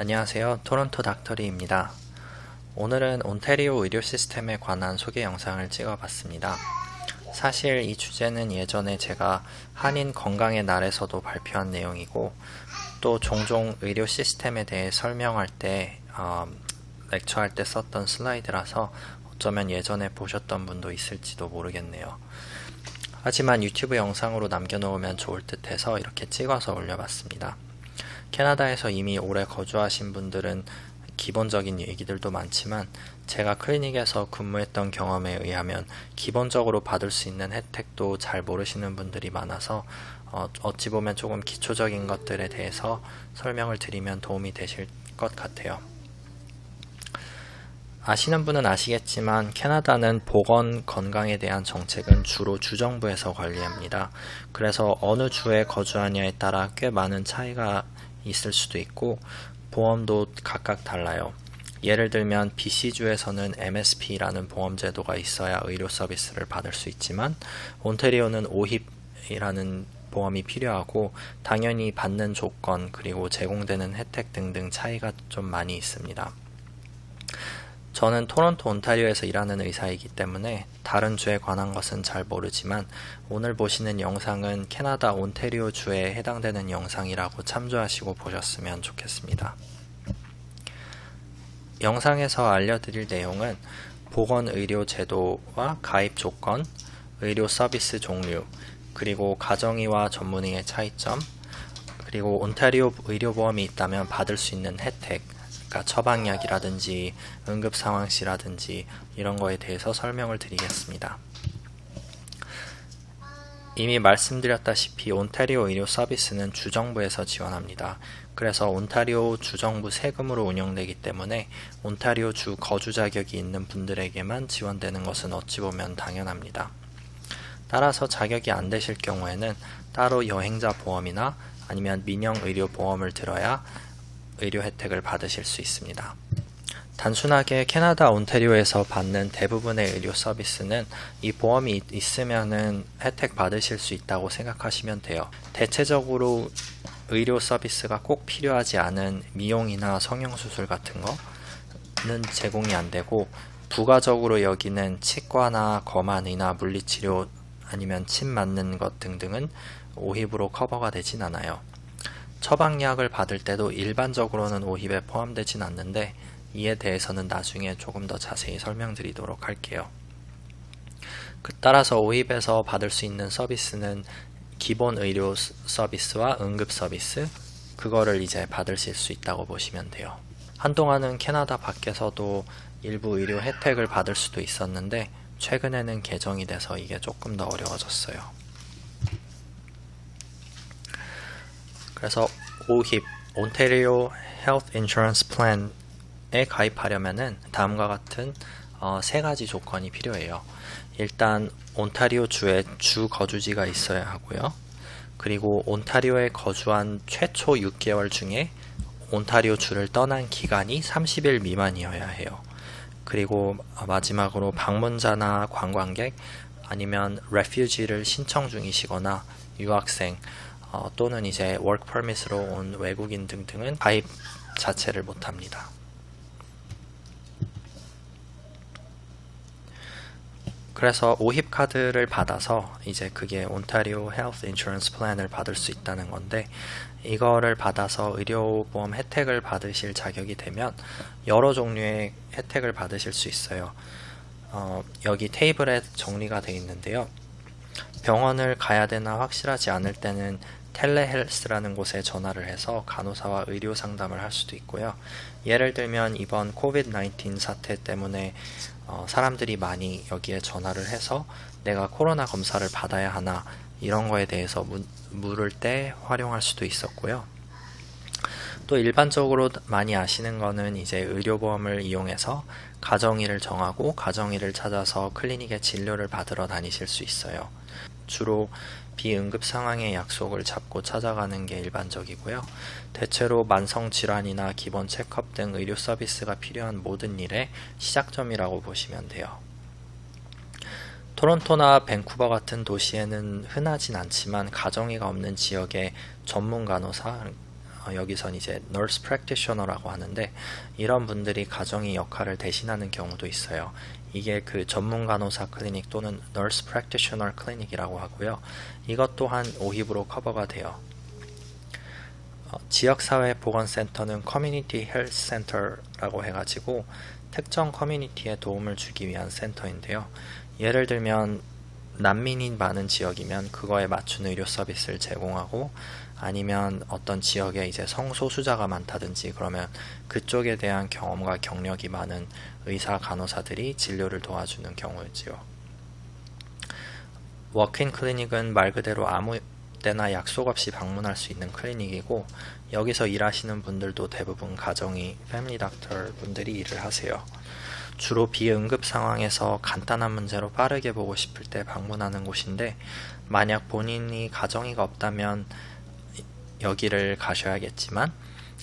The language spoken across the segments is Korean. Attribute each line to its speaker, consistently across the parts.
Speaker 1: 안녕하세요. 토론토 닥터리입니다. 오늘은 온타리오 의료 시스템에 관한 소개 영상을 찍어봤습니다. 사실 이 주제는 예전에 제가 한인 건강의 날에서도 발표한 내용이고 또 종종 의료 시스템에 대해 설명할 때 렉처할 때 썼던 슬라이드라서 어쩌면 예전에 보셨던 분도 있을지도 모르겠네요. 하지만 유튜브 영상으로 남겨놓으면 좋을 듯 해서 이렇게 찍어서 올려봤습니다. 캐나다에서 이미 오래 거주하신 분들은 기본적인 얘기들도 많지만 제가 클리닉에서 근무했던 경험에 의하면 기본적으로 받을 수 있는 혜택도 잘 모르시는 분들이 많아서 어찌 보면 조금 기초적인 것들에 대해서 설명을 드리면 도움이 되실 것 같아요. 아시는 분은 아시겠지만 캐나다는 보건 건강에 대한 정책은 주로 주정부에서 관리합니다. 그래서 어느 주에 거주하냐에 따라 꽤 많은 차이가 있을 수도 있고 보험도 각각 달라요. 예를 들면 BC주에서는 MSP라는 보험 제도가 있어야 의료 서비스를 받을 수 있지만 온타리오는 OHIP이라는 보험이 필요하고 당연히 받는 조건 그리고 제공되는 혜택 등등 차이가 좀 많이 있습니다. 저는 토론토 온타리오에서 일하는 의사이기 때문에 다른 주에 관한 것은 잘 모르지만 오늘 보시는 영상은 캐나다 온타리오 주에 해당되는 영상이라고 참조하시고 보셨으면 좋겠습니다. 영상에서 알려드릴 내용은 보건의료 제도와 가입 조건, 의료 서비스 종류, 그리고 가정의와 전문의의 차이점, 그리고 온타리오 의료보험이 있다면 받을 수 있는 혜택, 그러니까 처방약이라든지 응급상황시라든지 이런 거에 대해서 설명을 드리겠습니다. 이미 말씀드렸다시피 온타리오 의료 서비스는 주정부에서 지원합니다. 그래서 온타리오 주정부 세금으로 운영되기 때문에 온타리오 주 거주 자격이 있는 분들에게만 지원되는 것은 어찌 보면 당연합니다. 따라서 자격이 안 되실 경우에는 따로 여행자 보험이나 아니면 민영의료보험을 들어야 의료 혜택을 받으실 수 있습니다. 단순하게 캐나다 온타리오에서 받는 대부분의 의료 서비스는 이 보험이 있으면은 혜택 받으실 수 있다고 생각하시면 돼요. 대체적으로 의료 서비스가 꼭 필요하지 않은 미용이나 성형수술 같은 거는 제공이 안 되고 부가적으로 여기는 치과나 검안이나 물리치료 아니면 침 맞는 것 등등은 OHIP으로 커버가 되진 않아요. 처방약을 받을 때도 일반적으로는 OHIP에 포함되진 않는데 이에 대해서는 나중에 조금 더 자세히 설명드리도록 할게요. 따라서 OHIP에서 받을 수 있는 서비스는 기본 의료 서비스와 응급 서비스, 그거를 이제 받으실 수 있다고 보시면 돼요. 한동안은 캐나다 밖에서도 일부 의료 혜택을 받을 수도 있었는데 최근에는 개정이 돼서 이게 조금 더 어려워졌어요. 그래서 OHIP, Ontario Health Insurance Plan에 가입하려면은 다음과 같은 세 가지 조건이 필요해요. 일단 온타리오 주에 주 거주지가 있어야 하고요. 그리고 온타리오에 거주한 최초 6개월 중에 온타리오 주를 떠난 기간이 30일 미만이어야 해요. 그리고 마지막으로 방문자나 관광객 아니면 refugee를 신청 중이시거나 유학생 또는 이제 work permit으로 온 외국인 등등은 가입 자체를 못합니다. 그래서 OHIP 카드를 받아서 이제 그게 온타리오 헬스 인슈런스 플랜을 받을 수 있다는 건데 이거를 받아서 의료보험 혜택을 받으실 자격이 되면 여러 종류의 혜택을 받으실 수 있어요. 여기 테이블에 정리가 되어 있는데요. 병원을 가야 되나 확실하지 않을 때는 텔레헬스라는 곳에 전화를 해서 간호사와 의료 상담을 할 수도 있고요. 예를 들면 이번 코비드-19 사태 때문에 사람들이 많이 여기에 전화를 해서 내가 코로나 검사를 받아야 하나 이런 거에 대해서 물을 때 활용할 수도 있었고요. 또 일반적으로 많이 아시는 거는 이제 의료보험을 이용해서 가정의를 정하고 가정의를 찾아서 클리닉에 진료를 받으러 다니실 수 있어요. 주로 비응급 상황의 약속을 잡고 찾아가는 게 일반적이고요. 대체로 만성질환이나 기본 체크업 등 의료 서비스가 필요한 모든 일의 시작점이라고 보시면 돼요. 토론토나 밴쿠버 같은 도시에는 흔하진 않지만 가정의가 없는 지역에 전문 간호사, 여기선 이제 nurse practitioner라고 하는데 이런 분들이 가정의 역할을 대신하는 경우도 있어요. 이게 그 전문 간호사 클리닉 또는 nurse practitioner 클리닉이라고 하고요. 이것 또한 오힙으로 커버가 돼요. 지역사회보건센터는 커뮤니티 헬스 센터라고 해가지고 특정 커뮤니티에 도움을 주기 위한 센터인데요. 예를 들면 난민이 많은 지역이면 그거에 맞춘 의료 서비스를 제공하고 아니면 어떤 지역에 이제 성소수자가 많다든지 그러면 그쪽에 대한 경험과 경력이 많은 의사, 간호사들이 진료를 도와주는 경우였지요. 워크인 클리닉은 말 그대로 아무 때나 약속 없이 방문할 수 있는 클리닉이고 여기서 일하시는 분들도 대부분 가정의 패밀리 닥터 분들이 일을 하세요. 주로 비응급 상황에서 간단한 문제로 빠르게 보고 싶을 때 방문하는 곳인데 만약 본인이 가정의가 없다면 여기를 가셔야겠지만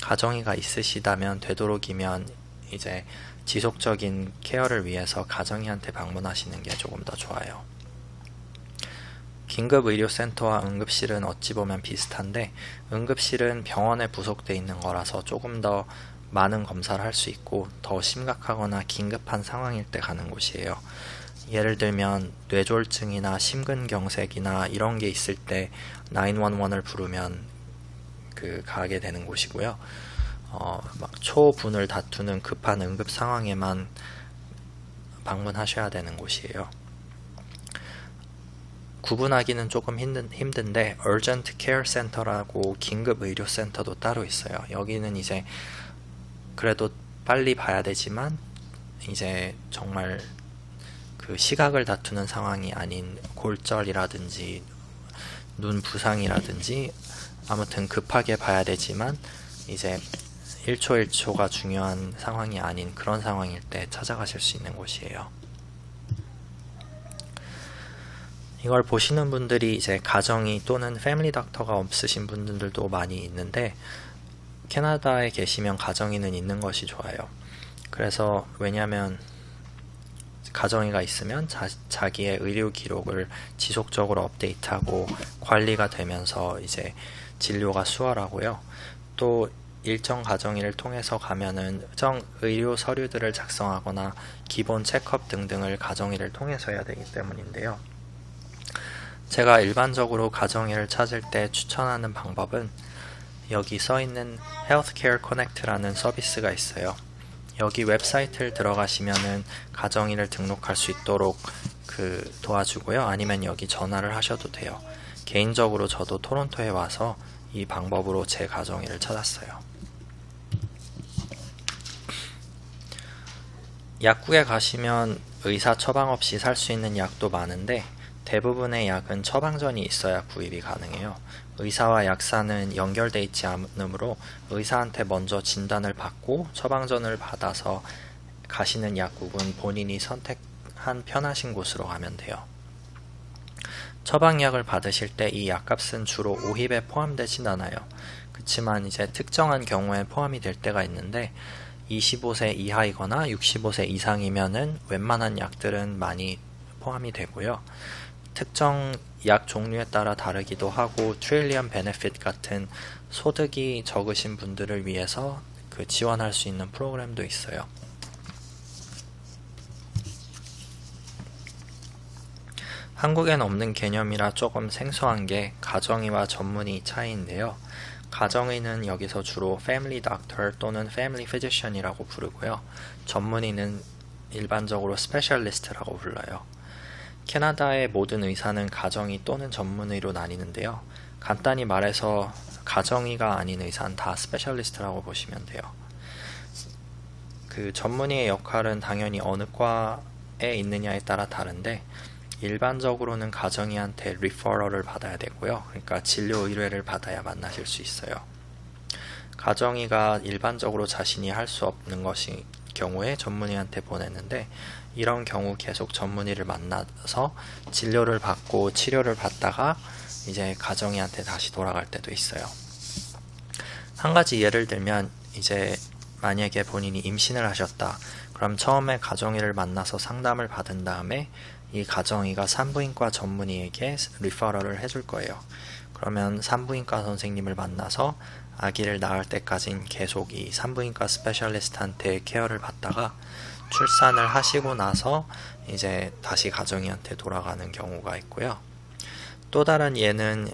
Speaker 1: 가정의가 있으시다면 되도록이면 이제 지속적인 케어를 위해서 가정의한테 방문하시는 게 조금 더 좋아요. 긴급의료센터와 응급실은 어찌 보면 비슷한데 응급실은 병원에 부속되어 있는 거라서 조금 더 많은 검사를 할 수 있고 더 심각하거나 긴급한 상황일 때 가는 곳이에요. 예를 들면 뇌졸중이나 심근경색이나 이런 게 있을 때 911을 부르면 가게 되는 곳이고요. 막 초분을 다투는 급한 응급 상황에만 방문하셔야 되는 곳이에요. 구분하기는 조금 힘든데 Urgent Care Center라고 긴급의료센터도 따로 있어요. 여기는 이제 그래도 빨리 봐야 되지만 이제 정말 그 시각을 다투는 상황이 아닌 골절이라든지 눈 부상이라든지 아무튼 급하게 봐야 되지만 이제 1초 1초가 중요한 상황이 아닌 그런 상황일 때 찾아가실 수 있는 곳이에요. 이걸 보시는 분들이 이제 가정의 또는 패밀리 닥터가 없으신 분들도 많이 있는데 캐나다에 계시면 가정의는 있는 것이 좋아요. 그래서 왜냐하면 가정의가 있으면 자기의 의료 기록을 지속적으로 업데이트하고 관리가 되면서 이제 진료가 수월하고요. 또 일정 가정의를 통해서 가면은 특정 의료 서류들을 작성하거나 기본 체크업 등등을 가정의를 통해서 해야 되기 때문인데요. 제가 일반적으로 가정의를 찾을 때 추천하는 방법은 여기 써있는 Healthcare Connect라는 서비스가 있어요. 여기 웹사이트를 들어가시면은 가정의를 등록할 수 있도록 도와주고요. 아니면 여기 전화를 하셔도 돼요. 개인적으로 저도 토론토에 와서 이 방법으로 제 가정의를 찾았어요. 약국에 가시면 의사 처방 없이 살 수 있는 약도 많은데 대부분의 약은 처방전이 있어야 구입이 가능해요. 의사와 약사는 연결돼 있지 않으므로 의사한테 먼저 진단을 받고 처방전을 받아서 가시는 약국은 본인이 선택한 편하신 곳으로 가면 돼요. 처방약을 받으실 때 이 약값은 주로 오힙에 포함되진 않아요. 그렇지만 이제 특정한 경우에 포함이 될 때가 있는데 25세 이하이거나 65세 이상이면은 웬만한 약들은 많이 포함이 되고요. 특정 약 종류에 따라 다르기도 하고 트릴리언 베네핏 같은 소득이 적으신 분들을 위해서 지원할 수 있는 프로그램도 있어요. 한국엔 없는 개념이라 조금 생소한 게 가정의와 전문의 차이인데요. 가정의는 여기서 주로 Family Doctor 또는 Family Physician이라고 부르고요. 전문의는 일반적으로 Specialist라고 불러요. 캐나다의 모든 의사는 가정의 또는 전문의로 나뉘는데요. 간단히 말해서 가정의가 아닌 의사는 다 스페셜리스트라고 보시면 돼요. 전문의의 역할은 당연히 어느 과에 있느냐에 따라 다른데 일반적으로는 가정의한테 리퍼럴을 받아야 되고요. 그러니까 진료 의뢰를 받아야 만나실 수 있어요. 가정의가 일반적으로 자신이 할 수 없는 것이 경우에 전문의한테 보내는데 이런 경우 계속 전문의를 만나서 진료를 받고 치료를 받다가 이제 가정의한테 다시 돌아갈 때도 있어요. 한 가지 예를 들면 이제 만약에 본인이 임신을 하셨다. 그럼 처음에 가정의를 만나서 상담을 받은 다음에 이 가정의가 산부인과 전문의에게 리퍼럴을 해줄 거예요. 그러면 산부인과 선생님을 만나서 아기를 낳을 때까진 계속 이 산부인과 스페셜리스트한테 케어를 받다가 출산을 하시고 나서 이제 다시 가정의한테 돌아가는 경우가 있고요. 또 다른 예는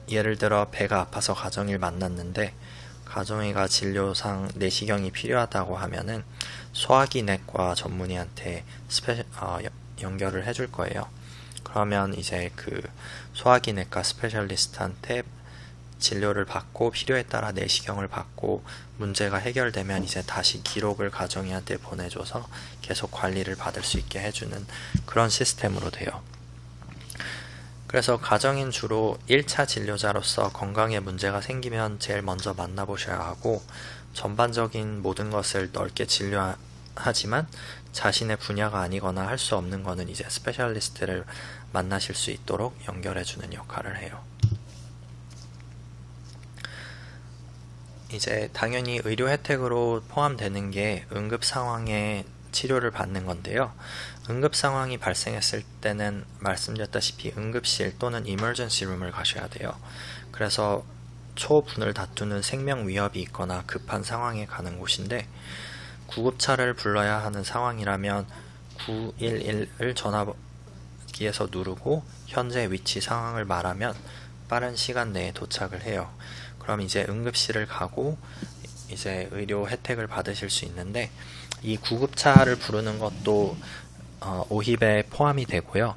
Speaker 1: 예를 들어 배가 아파서 가정의를 만났는데 가정의가 진료상 내시경이 필요하다고 하면은 소화기 내과 전문의한테 연결을 해줄 거예요. 그러면 이제 그 소화기 내과 스페셜리스트한테 진료를 받고 필요에 따라 내시경을 받고 문제가 해결되면 이제 다시 기록을 가정의한테 보내줘서 계속 관리를 받을 수 있게 해주는 그런 시스템으로 돼요. 그래서 가정인 주로 1차 진료자로서 건강에 문제가 생기면 제일 먼저 만나보셔야 하고 전반적인 모든 것을 넓게 진료하지만 자신의 분야가 아니거나 할 수 없는 거는 이제 스페셜리스트를 만나실 수 있도록 연결해주는 역할을 해요. 이제 당연히 의료 혜택으로 포함되는 게 응급 상황에 치료를 받는 건데요. 응급 상황이 발생했을 때는 말씀드렸다시피 응급실 또는 이머전시 룸을 가셔야 돼요. 그래서 초분을 다투는 생명 위협이 있거나 급한 상황에 가는 곳인데 구급차를 불러야 하는 상황이라면 911을 전화기에서 누르고 현재 위치 상황을 말하면 빠른 시간 내에 도착을 해요. 그럼 이제 응급실을 가고 이제 의료 혜택을 받으실 수 있는데 이 구급차를 부르는 것도 오힙에 포함이 되고요.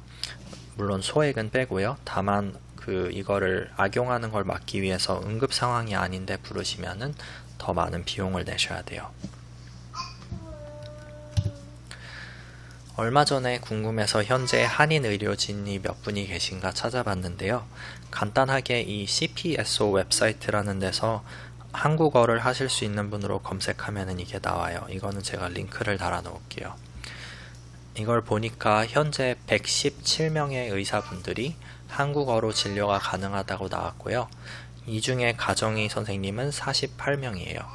Speaker 1: 물론 소액은 빼고요. 다만 이거를 악용하는 걸 막기 위해서 응급 상황이 아닌데 부르시면은 더 많은 비용을 내셔야 돼요. 얼마 전에 궁금해서 현재 한인 의료진이 몇 분이 계신가 찾아봤는데요. 간단하게 이 CPSO 웹사이트라는 데서 한국어를 하실 수 있는 분으로 검색하면 이게 나와요. 이거는 제가 링크를 달아 놓을게요. 이걸 보니까 현재 117명의 의사분들이 한국어로 진료가 가능하다고 나왔고요. 이 중에 가정의 선생님은 48명이에요.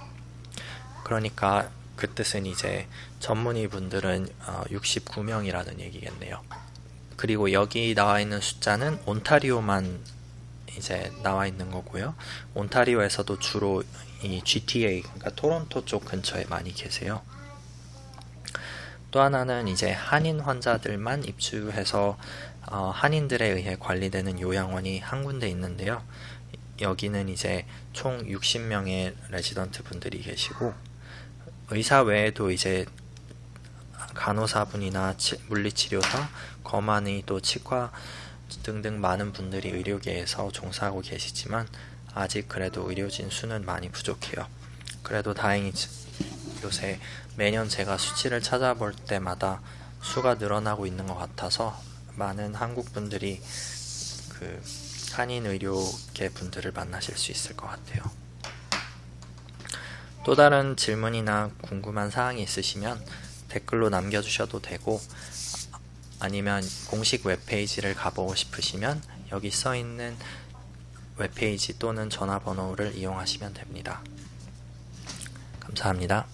Speaker 1: 그러니까 그 뜻은 이제 전문의 분들은 69명이라는 얘기겠네요. 그리고 여기 나와 있는 숫자는 온타리오만 이제 나와 있는 거고요. 온타리오에서도 주로 이 GTA, 그러니까 토론토 쪽 근처에 많이 계세요. 또 하나는 이제 한인 환자들만 입주해서 한인들에 의해 관리되는 요양원이 한 군데 있는데요. 여기는 이제 총 60명의 레지던트 분들이 계시고 의사 외에도 이제 간호사분이나 물리치료사, 검안의 또 치과 등등 많은 분들이 의료계에서 종사하고 계시지만 아직 그래도 의료진 수는 많이 부족해요. 그래도 다행히 요새 매년 제가 수치를 찾아볼 때마다 수가 늘어나고 있는 것 같아서 많은 한국 분들이 그 한인 의료계 분들을 만나실 수 있을 것 같아요. 또 다른 질문이나 궁금한 사항이 있으시면 댓글로 남겨주셔도 되고 아니면 공식 웹페이지를 가보고 싶으시면 여기 써있는 웹페이지 또는 전화번호를 이용하시면 됩니다. 감사합니다.